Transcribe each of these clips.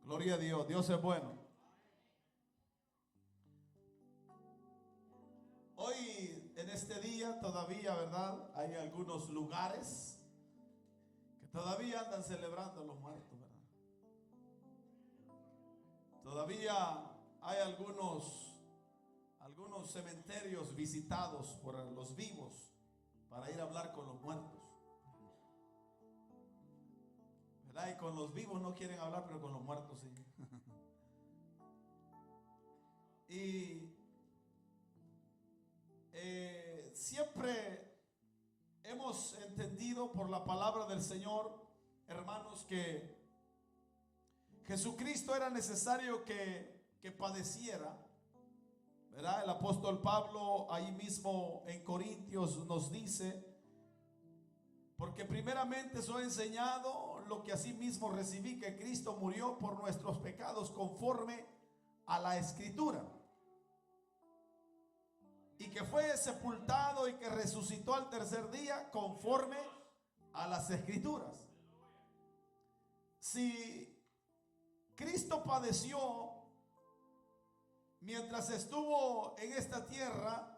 Gloria a Dios, Dios es bueno. Hoy en este día todavía, ¿verdad? Hay algunos lugares que todavía andan celebrando a los muertos, ¿verdad? Todavía hay algunos cementerios visitados por los vivos para ir a hablar con los muertos, ¿verdad? Y con los vivos no quieren hablar, pero con los muertos sí. Y siempre hemos entendido por la palabra del Señor, hermanos, que Jesucristo era necesario que padeciera, ¿verdad? El apóstol Pablo ahí mismo en Corintios nos dice: porque primeramente os he enseñado lo que asimismo recibí, que Cristo murió por nuestros pecados conforme a la Escritura, y que fue sepultado y que resucitó al tercer día conforme a las Escrituras. Si Cristo padeció mientras estuvo en esta tierra,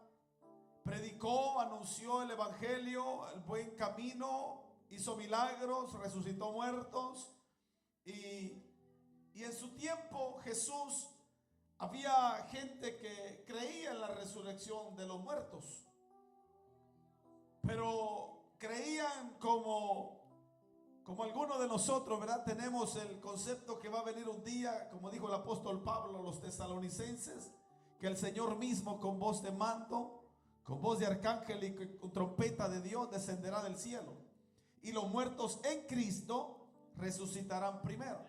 predicó, anunció el evangelio, el buen camino, hizo milagros, resucitó muertos, y en su tiempo Jesús, había gente que creía en la resurrección de los muertos, pero creían como algunos de nosotros, ¿verdad? Tenemos el concepto que va a venir un día, como dijo el apóstol Pablo a los tesalonicenses, que el Señor mismo con voz de mando, con voz de arcángel y con trompeta de Dios descenderá del cielo, y los muertos en Cristo resucitarán primero.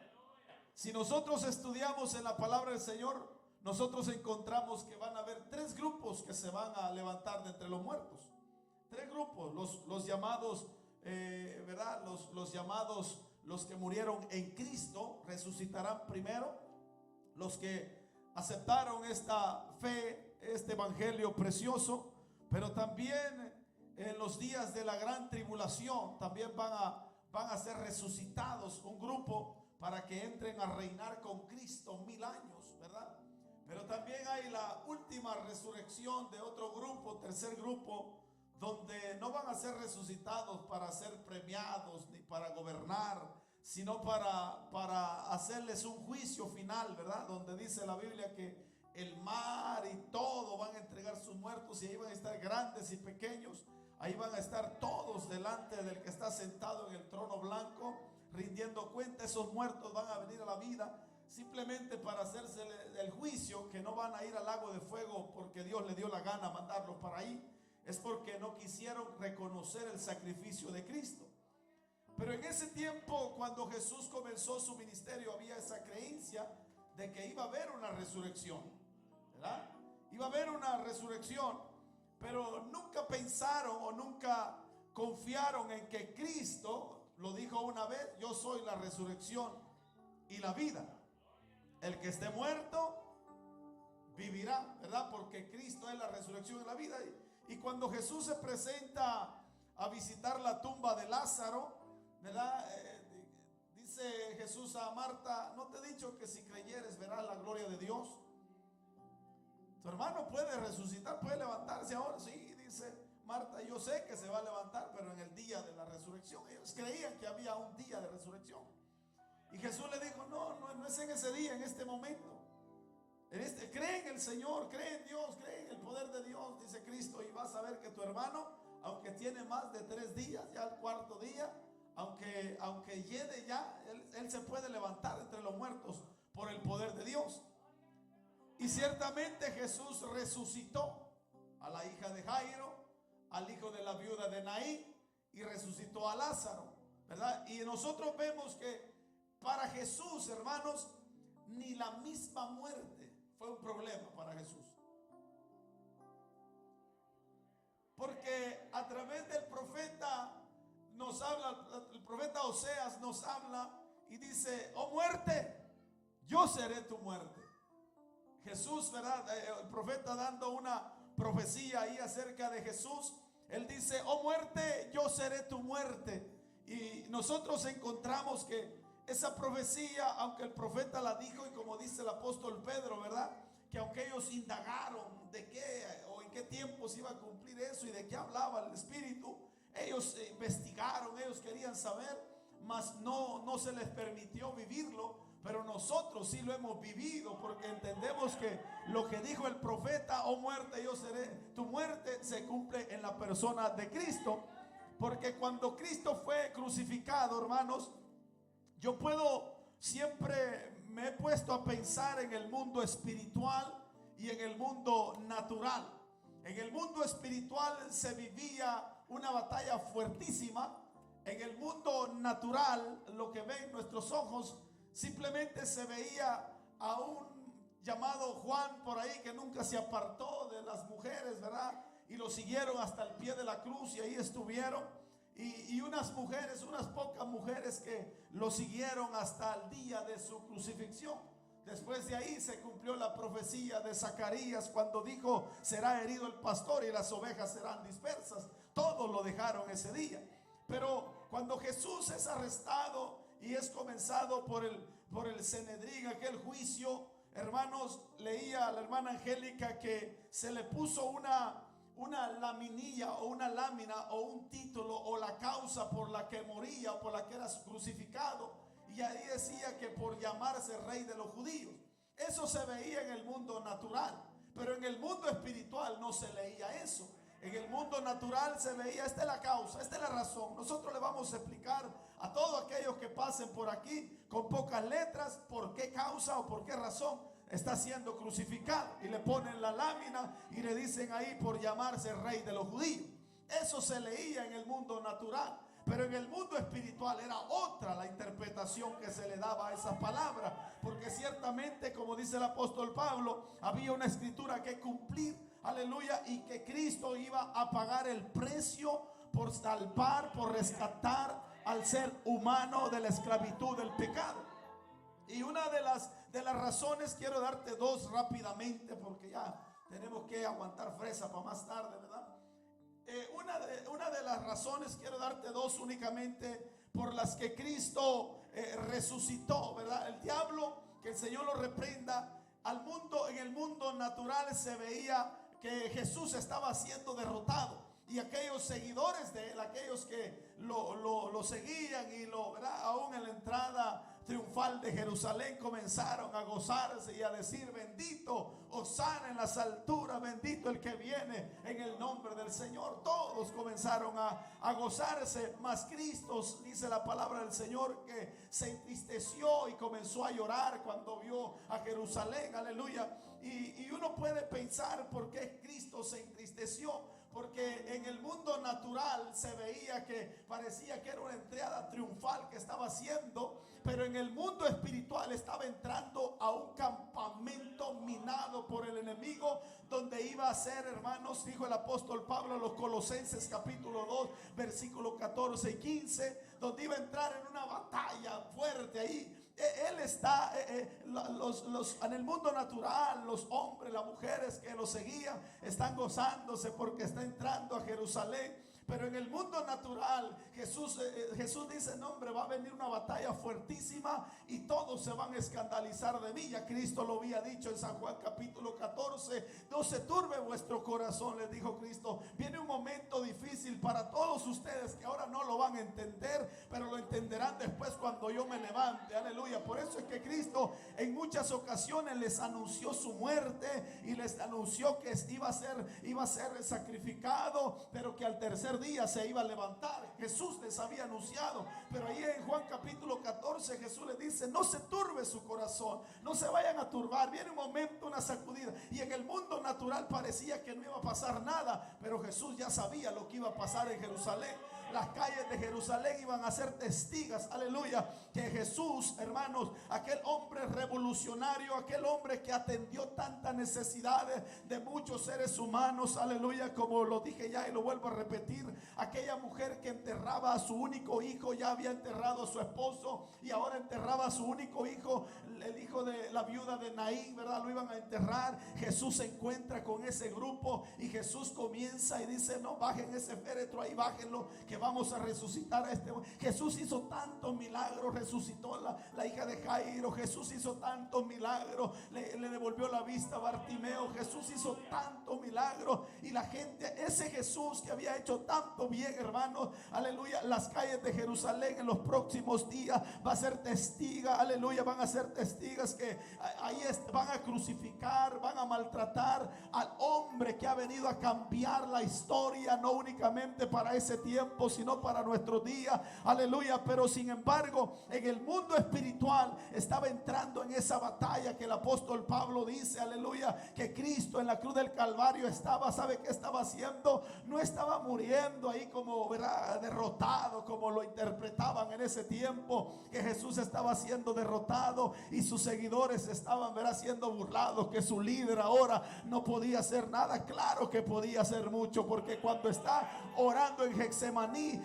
Si nosotros estudiamos en la palabra del Señor, nosotros encontramos que van a haber tres grupos que se van a levantar de entre los muertos. Tres grupos: los llamados, ¿verdad? Los llamados, los que murieron en Cristo, resucitarán primero. Los que aceptaron esta fe, este evangelio precioso. Pero también en los días de la gran tribulación también van a ser resucitados un grupo para que entren a reinar con Cristo 1000 años, ¿verdad? Pero también hay la última resurrección de otro grupo, tercer grupo, donde no van a ser resucitados para ser premiados ni para gobernar, sino para hacerles un juicio final, ¿verdad? Donde dice la Biblia que el mar y todo van a entregar sus muertos, y ahí van a estar grandes y pequeños. Ahí van a estar todos delante del que está sentado en el trono blanco, rindiendo cuenta. Esos muertos van a venir a la vida simplemente para hacerse el juicio, que no van a ir al lago de fuego porque Dios le dio la gana mandarlos para ahí. Es porque no quisieron reconocer el sacrificio de Cristo. Pero en ese tiempo, cuando Jesús comenzó su ministerio, había esa creencia de que iba a haber una resurrección, ¿verdad? Iba a haber una resurrección, pero nunca pensaron o nunca confiaron en que Cristo lo dijo una vez: yo soy la resurrección y la vida. El que esté muerto vivirá, ¿verdad? Porque Cristo es la resurrección y la vida. Y cuando Jesús se presenta a visitar la tumba de Lázaro, ¿verdad? Dice Jesús a Marta: ¿no te he dicho que si creyeres verás la gloria de Dios? Tu hermano puede resucitar, puede levantarse ahora. Sí, dice Marta, yo sé que se va a levantar, pero en el día de la resurrección. Ellos creían que había un día de resurrección. Y Jesús le dijo: no es en ese día, en este momento. Cree en el Señor, cree en Dios, cree en el poder de Dios, dice Cristo, y vas a ver que tu hermano, aunque tiene más de 3 días, ya el cuarto día, aunque llegue ya, él se puede levantar entre los muertos por el poder de Dios. Y ciertamente Jesús resucitó a la hija de Jairo, al hijo de la viuda de Naín, y resucitó a Lázaro, ¿verdad? Y nosotros vemos que para Jesús, hermanos, ni la misma muerte fue un problema para Jesús. Porque a través del profeta nos habla, el profeta Oseas nos habla y dice: oh muerte, yo seré tu muerte. Jesús, ¿verdad? El profeta dando una profecía ahí acerca de Jesús, él dice: oh muerte, yo seré tu muerte. Y nosotros encontramos que esa profecía, aunque el profeta la dijo, y como dice el apóstol Pedro, ¿verdad? Que aunque ellos indagaron de qué o en qué tiempo se iba a cumplir eso y de qué hablaba el Espíritu, ellos investigaron, ellos querían saber, mas no se les permitió vivirlo. Pero nosotros sí lo hemos vivido, porque entendemos que lo que dijo el profeta: oh muerte, yo seré tu muerte, se cumple en la persona de Cristo. Porque cuando Cristo fue crucificado, hermanos, yo siempre me he puesto a pensar en el mundo espiritual y en el mundo natural. En el mundo espiritual se vivía una batalla fuertísima. En el mundo natural, lo que ven nuestros ojos, simplemente se veía a un llamado Juan por ahí que nunca se apartó de las mujeres, ¿verdad? Y lo siguieron hasta el pie de la cruz y ahí estuvieron. Y unas mujeres, unas pocas mujeres que lo siguieron hasta el día de su crucifixión. Después de ahí se cumplió la profecía de Zacarías cuando dijo: será herido el pastor y las ovejas serán dispersas. Todos lo dejaron ese día. Pero cuando Jesús es arrestado y es comenzado por el Sanedrín, aquel juicio, hermanos, leía a la hermana Angélica que se le puso una laminilla o una lámina o un título o la causa por la que moría o por la que era crucificado, y ahí decía que por llamarse rey de los judíos. Eso se veía en el mundo natural, pero en el mundo espiritual no se leía eso. En el mundo natural se veía: esta es la causa, esta es la razón. Nosotros le vamos a explicar a todos aquellos que pasen por aquí con pocas letras por qué causa o por qué razón está siendo crucificado. Y le ponen la lámina y le dicen ahí: por llamarse rey de los judíos. Eso se leía en el mundo natural. Pero en el mundo espiritual era otra la interpretación que se le daba a esa palabra. Porque ciertamente, como dice el apóstol Pablo, había una escritura que cumplir. Aleluya. Y que Cristo iba a pagar el precio por salvar, por rescatar al ser humano de la esclavitud del pecado. Y una de las razones, quiero darte dos rápidamente, porque ya tenemos que aguantar fresa para más tarde, ¿verdad? Una de las razones, quiero darte dos únicamente, por las que Cristo resucitó, ¿verdad? El diablo, que el Señor lo reprenda, en el mundo natural se veía que Jesús estaba siendo derrotado, y aquellos seguidores de él, aquellos que lo seguían y ¿verdad? Aún en la entrada triunfal de Jerusalén comenzaron a gozarse y a decir: bendito, hosana en las alturas, bendito el que viene en el nombre del Señor. Todos comenzaron a gozarse, mas Cristo, dice la palabra del Señor, que se entristeció y comenzó a llorar cuando vio a Jerusalén. Aleluya. Y uno puede pensar por qué Cristo se entristeció. Porque en el mundo natural se veía que parecía que era una entrada triunfal que estaba haciendo, pero en el mundo espiritual estaba entrando a un campamento minado por el enemigo, donde iba a ser, hermanos, dijo el apóstol Pablo en los Colosenses capítulo 2 versículos 14 y 15, donde iba a entrar en una batalla fuerte ahí. Él está en el mundo natural, los hombres, las mujeres que lo seguían están gozándose porque está entrando a Jerusalén. Pero en el mundo natural Jesús dice: no, hombre, va a venir una batalla fuertísima y todos se van a escandalizar de mí. Ya Cristo lo había dicho en San Juan capítulo 14: no se turbe vuestro corazón, les dijo Cristo. Viene un momento difícil para todos ustedes que ahora no lo van a entender, pero lo entenderán después cuando yo me levante. Aleluya. Por eso es que Cristo en muchas ocasiones les anunció su muerte y les anunció que iba a ser sacrificado, pero que al tercer día se iba a levantar. Jesús les había anunciado. Pero ahí en Juan capítulo 14 Jesús les dice: no se turbe su corazón, no se vayan a turbar. Viene un momento, una sacudida. Y en el mundo natural parecía que no iba a pasar nada, pero Jesús ya sabía lo que iba a pasar en Jerusalén. Las calles de Jerusalén iban a ser testigos, aleluya, que Jesús, hermanos, aquel hombre revolucionario, aquel hombre que atendió tantas necesidades de muchos seres humanos, aleluya, como lo dije ya y lo vuelvo a repetir, aquella mujer que enterraba a su único hijo, ya había enterrado a su esposo y ahora enterraba a su único hijo, el hijo de la viuda de Naín, ¿verdad? Lo iban a enterrar. Jesús se encuentra con ese grupo y Jesús comienza y dice: no, bajen ese féretro ahí, bájenlo, que vamos a resucitar a este. Jesús hizo tantos milagros, resucitó la hija de Jairo, Jesús hizo tantos milagros, le devolvió la vista a Bartimeo, Jesús hizo tantos milagros, y la gente, ese Jesús que había hecho tanto bien, hermanos, aleluya, las calles de Jerusalén en los próximos días va a ser testiga, aleluya, van a ser testigas que ahí van a crucificar, van a maltratar al hombre que ha venido a cambiar la historia, no únicamente para ese tiempo, sino para nuestros días, aleluya. Pero sin embargo, en el mundo espiritual estaba entrando en esa batalla que el apóstol Pablo dice, aleluya, que Cristo en la cruz del Calvario estaba, ¿sabe qué estaba haciendo? No estaba muriendo ahí como, ¿verdad?, derrotado, como lo interpretaban en ese tiempo, que Jesús estaba siendo derrotado y sus seguidores estaban, ¿verdad?, siendo burlados, que su líder ahora no podía hacer nada. Claro que podía hacer mucho, porque cuando está orando en Getsemaní,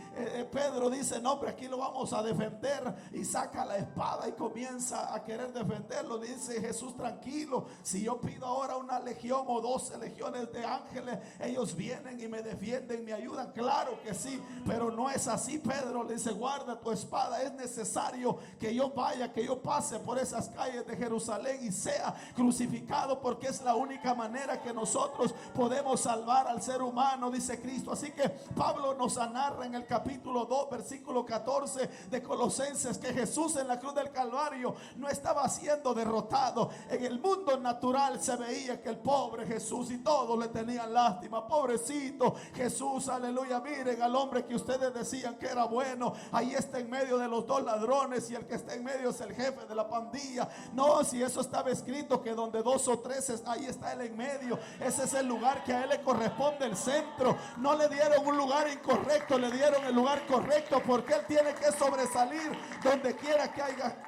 Pedro dice, no, pero aquí lo vamos a defender, y saca la espada y comienza a querer defenderlo. Dice Jesús, tranquilo, si yo pido ahora una legión o 12 legiones de ángeles, ellos vienen y me defienden, me ayudan. Claro que sí, pero no es así. Pedro le dice, guarda tu espada, es necesario que yo vaya, que yo pase por esas calles de Jerusalén y sea crucificado, porque es la única manera que nosotros podemos salvar al ser humano, dice Cristo. Así que Pablo nos narra en el capítulo 2 versículo 14 de Colosenses que Jesús en la cruz del Calvario no estaba siendo derrotado. En el mundo natural se veía que el pobre Jesús, y todos le tenían lástima, pobrecito Jesús, aleluya, miren al hombre que ustedes decían que era bueno, ahí está en medio de los dos ladrones, y el que está en medio es el jefe de la pandilla. No, si eso estaba escrito, que donde 2 o 3 ahí está él en medio, ese es el lugar que a él le corresponde, el centro. No le dieron un lugar incorrecto, le dieron el lugar correcto, porque él tiene que sobresalir donde quiera que haya.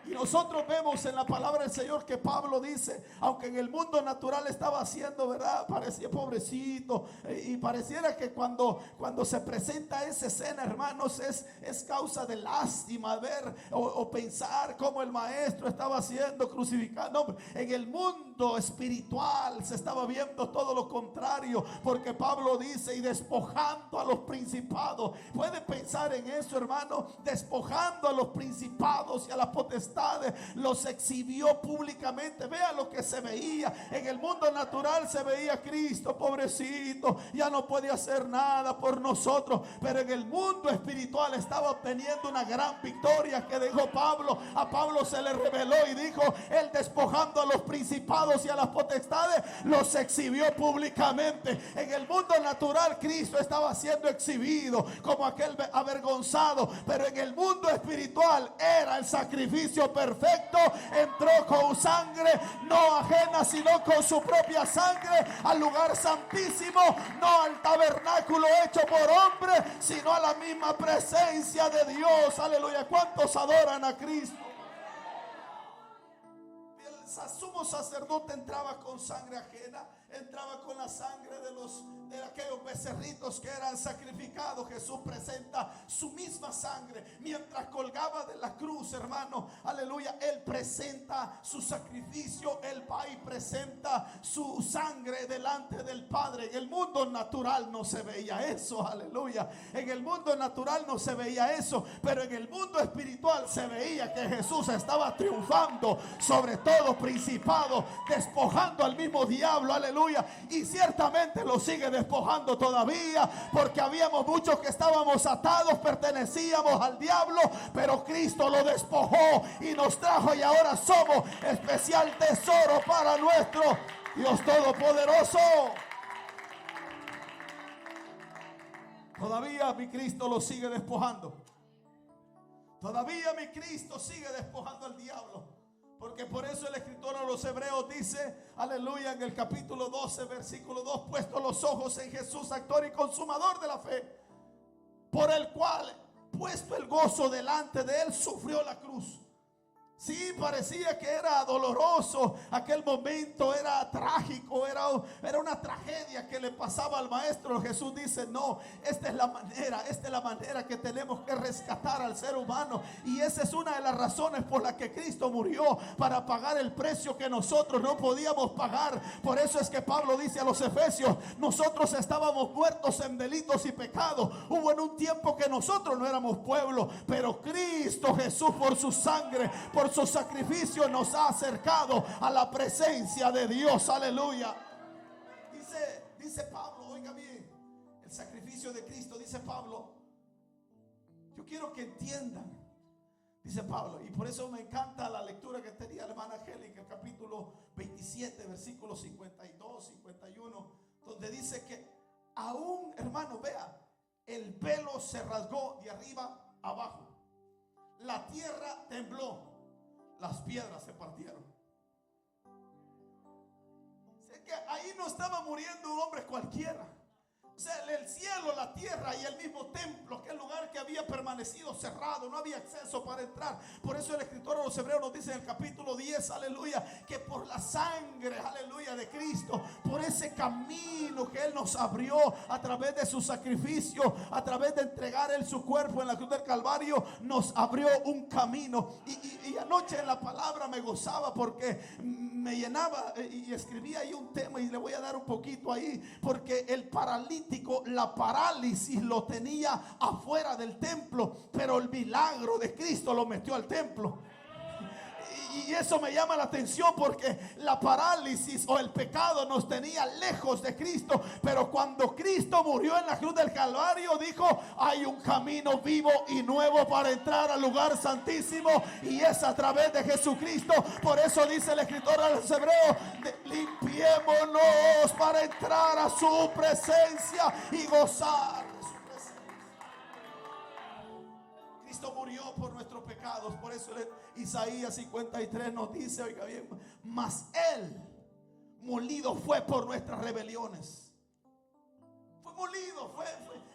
Y nosotros vemos en la palabra del Señor que Pablo dice, aunque en el mundo natural estaba haciendo, ¿verdad?, parecía pobrecito, y pareciera que cuando se presenta esa escena, hermanos, es causa de lástima ver o pensar cómo el maestro estaba siendo crucificado. No, en el mundo espiritual se estaba viendo todo lo contrario, porque Pablo dice, y despojando a los principados. Puede pensar en eso, hermano, despojando a los principados y a las potestades, los exhibió públicamente. Vea lo que se veía. En el mundo natural se veía Cristo, pobrecito, ya no puede hacer nada por nosotros, pero en el mundo espiritual estaba obteniendo una gran victoria que dijo Pablo. A Pablo se le reveló y dijo, él despojando a los principados y a las potestades, los exhibió públicamente. En el mundo natural Cristo estaba siendo exhibido como aquel avergonzado, pero en el mundo espiritual era el sacrificio perfecto. Entró con sangre no ajena, sino con su propia sangre al lugar santísimo, no al tabernáculo hecho por hombre, sino a la misma presencia de Dios. Aleluya. ¿Cuántos adoran a Cristo? El sumo sacerdote entraba con sangre ajena, entraba con la sangre de aquellos becerritos que eran sacrificados. Jesús presenta su misma sangre mientras colgaba de la cruz, hermano, aleluya. Él presenta su sacrificio, él va y presenta su sangre delante del Padre. En el mundo natural no se veía eso, aleluya. En el mundo natural no se veía eso, pero en el mundo espiritual se veía que Jesús estaba triunfando sobre todo principado, despojando al mismo diablo, aleluya. Y ciertamente lo sigue despojando todavía, porque habíamos muchos que estábamos atados, pertenecíamos al diablo, pero Cristo lo despojó y nos trajo, y ahora somos especial tesoro para nuestro Dios Todopoderoso. Todavía mi Cristo lo sigue despojando. Todavía mi Cristo sigue despojando al diablo. Porque por eso el escritor a los Hebreos dice, aleluya, en el capítulo 12 versículo 2, puesto los ojos en Jesús, actor y consumador de la fe, por el cual, puesto el gozo delante de él, sufrió la cruz, Sí, parecía que era doloroso, aquel momento era trágico, era una tragedia que le pasaba al maestro. Jesús dice: no, esta es la manera que tenemos que rescatar al ser humano. Y esa es una de las razones por las que Cristo murió, para pagar el precio que nosotros no podíamos pagar. Por eso es que Pablo dice a los Efesios: nosotros estábamos muertos en delitos y pecados. Hubo en un tiempo que nosotros no éramos pueblo, pero Cristo Jesús, por su sangre, por su sacrificio, nos ha acercado a la presencia de Dios. Aleluya. Dice Pablo, oiga bien, el sacrificio de Cristo, dice Pablo, yo quiero que entiendan, dice Pablo, y por eso me encanta la lectura que tenía la hermana Angélica, el capítulo 27, versículos 52, 51, donde dice que aún, hermano, vea, el velo se rasgó de arriba abajo, la tierra tembló, las piedras se partieron. Sé que ahí no estaba muriendo un hombre cualquiera. O sea, el cielo, la tierra y el mismo templo, aquel lugar que había permanecido cerrado, no había acceso para entrar. Por eso el escritor a los Hebreos nos dice en el capítulo 10, aleluya, que por la sangre, aleluya, de Cristo, por ese camino que Él nos abrió a través de su sacrificio, a través de entregar Él su cuerpo en la cruz del Calvario, nos abrió un camino. Y anoche en la palabra me gozaba porque me llenaba y escribía ahí un tema, y le voy a dar un poquito ahí, porque el paralítico, la parálisis lo tenía afuera del templo, pero el milagro de Cristo lo metió al templo. Y eso me llama la atención, porque la parálisis o el pecado nos tenía lejos de Cristo, pero cuando Cristo murió en la cruz del Calvario, dijo: hay un camino vivo y nuevo para entrar al lugar santísimo, y es a través de Jesucristo. Por eso dice el escritor a los Hebreos: limpiémonos para entrar a su presencia y gozar de su presencia. Cristo murió por nuestros pecados. Por eso Isaías 53 nos dice, oiga bien, mas Él molido fue por nuestras rebeliones. Fue molido,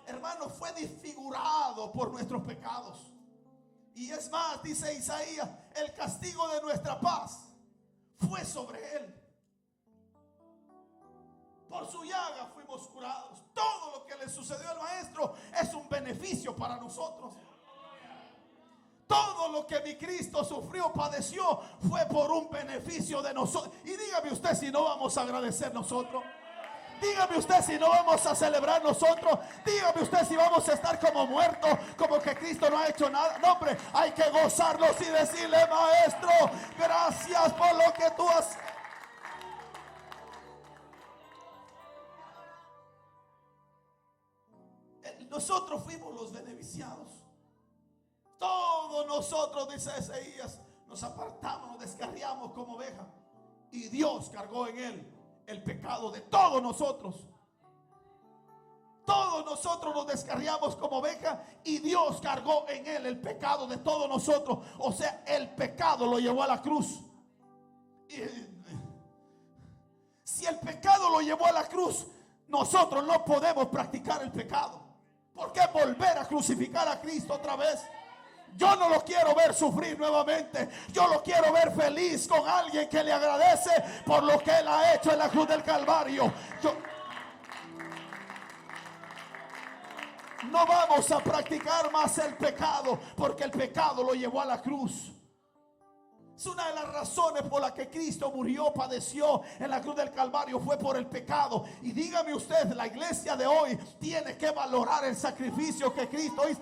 hermano, fue disfigurado por nuestros pecados. Y es más, dice Isaías, el castigo de nuestra paz fue sobre Él. Por su llaga fuimos curados. Todo lo que le sucedió al maestro es un beneficio para nosotros. Todo lo que mi Cristo sufrió, padeció, fue por un beneficio de nosotros. Y dígame usted si no vamos a agradecer nosotros. Dígame usted si no vamos a celebrar nosotros. Dígame usted si vamos a estar como muertos, como que Cristo no ha hecho nada. No, hombre, hay que gozarlos y decirle: maestro, gracias por lo que tú has. Nosotros fuimos los beneficiados. Todos nosotros, dice Isaías, nos apartamos, nos descarriamos como oveja, y Dios cargó en Él el pecado de todos nosotros. Todos nosotros nos descarriamos como oveja, y Dios cargó en Él el pecado de todos nosotros. O sea, el pecado lo llevó a la cruz. Y si el pecado lo llevó a la cruz, nosotros no podemos practicar el pecado. ¿Por qué volver a crucificar a Cristo otra vez? Yo no lo quiero ver sufrir nuevamente. Yo lo quiero ver feliz con alguien que le agradece por lo que Él ha hecho en la cruz del Calvario. No vamos a practicar más el pecado, porque el pecado lo llevó a la cruz. Es una de las razones por las que Cristo murió, padeció en la cruz del Calvario, fue por el pecado. Y dígame usted, la iglesia de hoy tiene que valorar el sacrificio que Cristo hizo.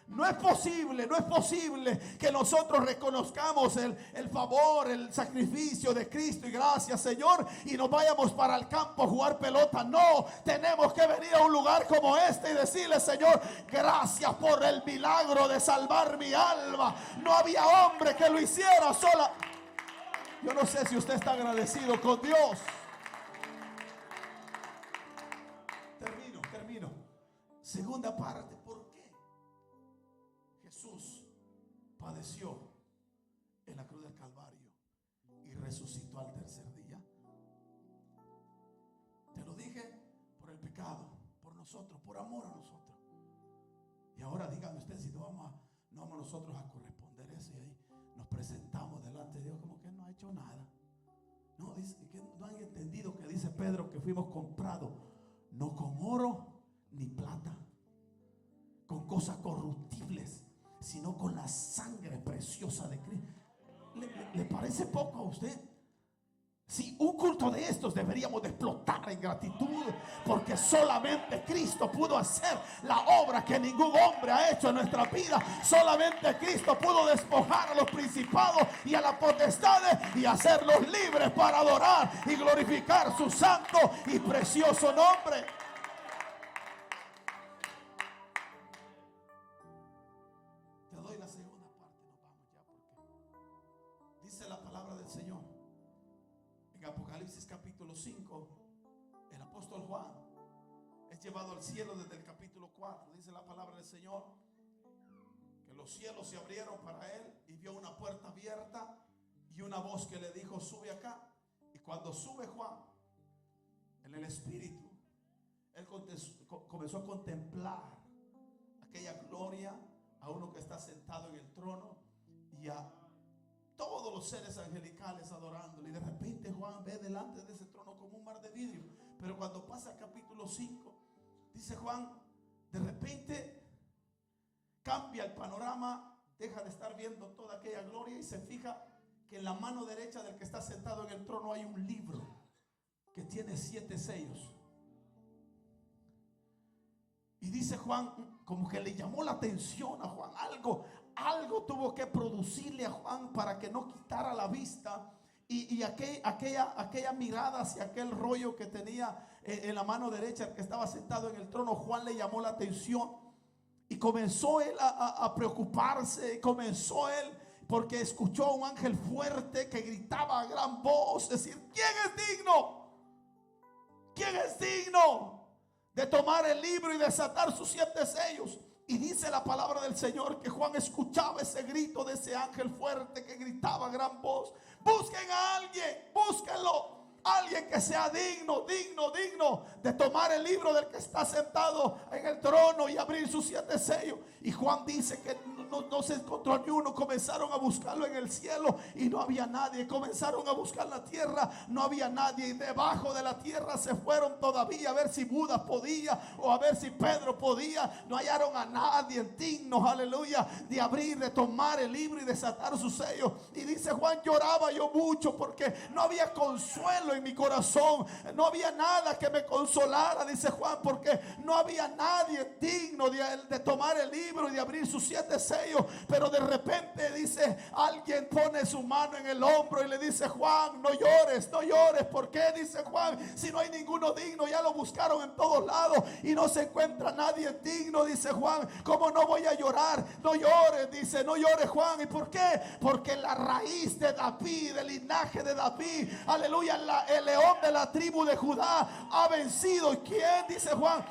No es posible que nosotros reconozcamos el favor, el sacrificio de Cristo, y gracias, Señor, y nos vayamos para el campo a jugar pelota. No, tenemos que venir a un lugar como este y decirle: Señor, gracias por el milagro de salvar mi alma. No había hombre que lo hiciera sola. Yo no sé si usted está agradecido con Dios. Termino. Segunda parte. Jesús padeció en la cruz del Calvario y resucitó al tercer día. Te lo dije, por el pecado, por nosotros, por amor a nosotros. Y ahora dígame usted si no vamos nosotros a corresponder eso. Y ahí hecho nada. No, dice que no han entendido que dice Pedro que fuimos comprados no con oro ni plata, con cosas corruptibles, sino con la sangre preciosa de Cristo. ¿Le parece poco a usted? Si un culto de estos deberíamos de explotar en gratitud, porque solamente Cristo pudo hacer la obra que ningún hombre ha hecho en nuestra vida. Solamente Cristo pudo despojar a los principados y a las potestades y hacerlos libres para adorar y glorificar su santo y precioso nombre. Te doy la segunda parte, nos vamos ya, porque dice la palabra del Señor en Apocalipsis capítulo 5. El apóstol Juan es llevado al cielo desde el capítulo 4. Dice la palabra del Señor que los cielos se abrieron para él y vio una puerta abierta y una voz que le dijo: sube acá. Y cuando sube Juan en el espíritu, él comenzó a contemplar aquella gloria, a uno que está sentado en el trono y a todos los seres angelicales adorándole. Y de repente Juan ve delante de ese trono como un mar de vidrio. Pero cuando pasa al capítulo 5, dice Juan, de repente cambia el panorama, deja de estar viendo toda aquella gloria y se fija que en la mano derecha del que está sentado en el trono hay un libro que tiene 7 sellos. Y dice Juan, como que le llamó la atención a Juan, algo tuvo que producirle a Juan para que no quitara la vista. Y aquella mirada hacia aquel rollo que tenía en la mano derecha, el que estaba sentado en el trono, Juan le llamó la atención. Y comenzó él a preocuparse, comenzó él, porque escuchó a un ángel fuerte que gritaba a gran voz, decir: ¿quién es digno? ¿Quién es digno de tomar el libro y desatar sus 7 sellos? Y dice la palabra del Señor que Juan escuchaba ese grito de ese ángel fuerte que gritaba a gran voz: busquen a alguien, búsquenlo, alguien que sea digno de tomar el libro del que está sentado en el trono y abrir sus 7 sellos. Y Juan dice que no se encontró ni uno. Comenzaron a buscarlo en el cielo y no había nadie. Comenzaron a buscar la tierra, no había nadie. Y debajo de la tierra se fueron todavía a ver si Buda podía o a ver si Pedro podía. No hallaron a nadie digno, aleluya, de abrir, de tomar el libro y desatar sus sellos. Y dice Juan: lloraba yo mucho porque no había consuelo en mi corazón, no había nada que me consolara, dice Juan, porque no había nadie digno de tomar el libro y de abrir sus 7 sellos. Pero de repente dice, alguien pone su mano en el hombro y le dice: Juan, no llores, no llores. ¿Por qué? Dice Juan, si no hay ninguno digno, ya lo buscaron en todos lados y no se encuentra nadie digno. Dice Juan, ¿cómo no voy a llorar? No llores, dice, no llores, Juan. ¿Y por qué? Porque la raíz de David, del linaje de David, aleluya, el león de la tribu de Judá ha vencido. ¿Y quién? Dice Juan.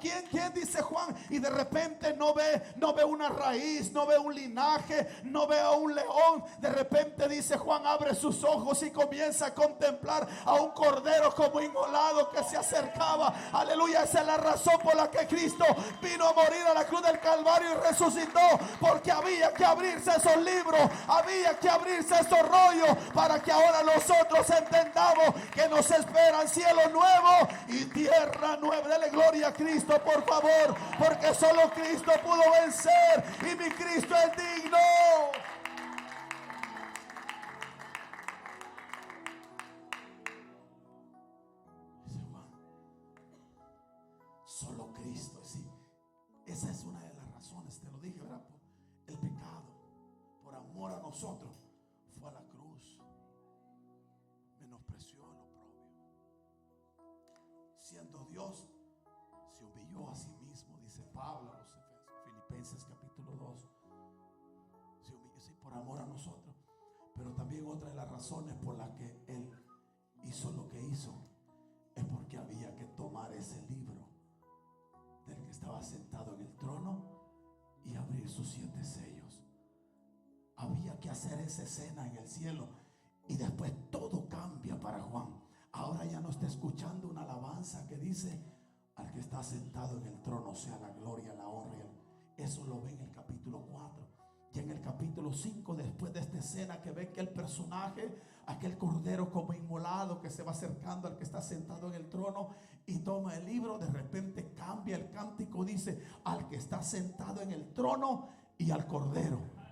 ¿Quién? Dice Juan. Y de repente no ve una raíz, no ve un linaje, no ve a un león. De repente, dice Juan, abre sus ojos y comienza a contemplar a un cordero como inmolado que se acercaba. Aleluya, esa es la razón por la que Cristo vino a morir a la cruz del Calvario y resucitó, porque había que abrirse esos libros, había que abrirse esos rollos, para que ahora nosotros entendamos que nos esperan cielo nuevo y tierra nueva. Dele gloria a Cristo, por favor, porque solo Cristo pudo vencer y mi Cristo es digno. Dice Juan, solo Cristo. Sí, esa es una de las razones, te lo dije, ¿verdad? El pecado, por amor a nosotros, fue a la cruz, menospreció a lo propio. Siendo Dios, se humilló a sí mismo, dice Pablo a los Filipenses capítulo 2. Se humilló, sí, por amor a nosotros. Pero también otra de las razones por las que Él hizo lo que hizo es porque había que tomar ese libro del que estaba sentado en el trono y abrir sus 7 sellos. Había que hacer esa escena en el cielo y después todo cambia para Juan. Ahora ya no está escuchando una alabanza que dice: al que está sentado en el trono sea la gloria, la honra. Eso lo ve en el capítulo 4. Y en el capítulo 5, después de esta escena que ve que el personaje, aquel cordero como inmolado, que se va acercando al que está sentado en el trono y toma el libro. De repente cambia el cántico, dice: al que está sentado en el trono y al cordero.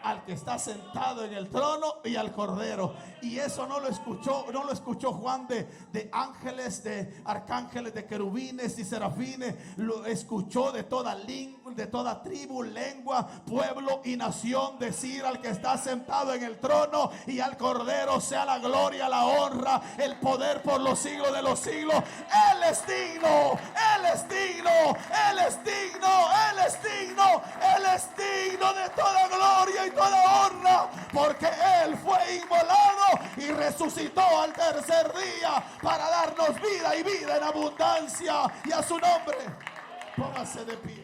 Al que está sentado en el trono y al cordero. Y eso no lo escuchó Juan de ángeles, de arcángeles, de querubines y serafines. Lo escuchó de toda tribu, lengua, pueblo y nación decir: al que está sentado en el trono y al cordero sea la gloria, la honra, el poder por los siglos de los siglos. Él es digno, Él es digno, Él es digno, Él es digno, Él es digno de toda gloria y toda honra, porque Él fue inmolado y resucitó al tercer día para darnos vida y vida en abundancia. Y a su nombre, póngase de pie.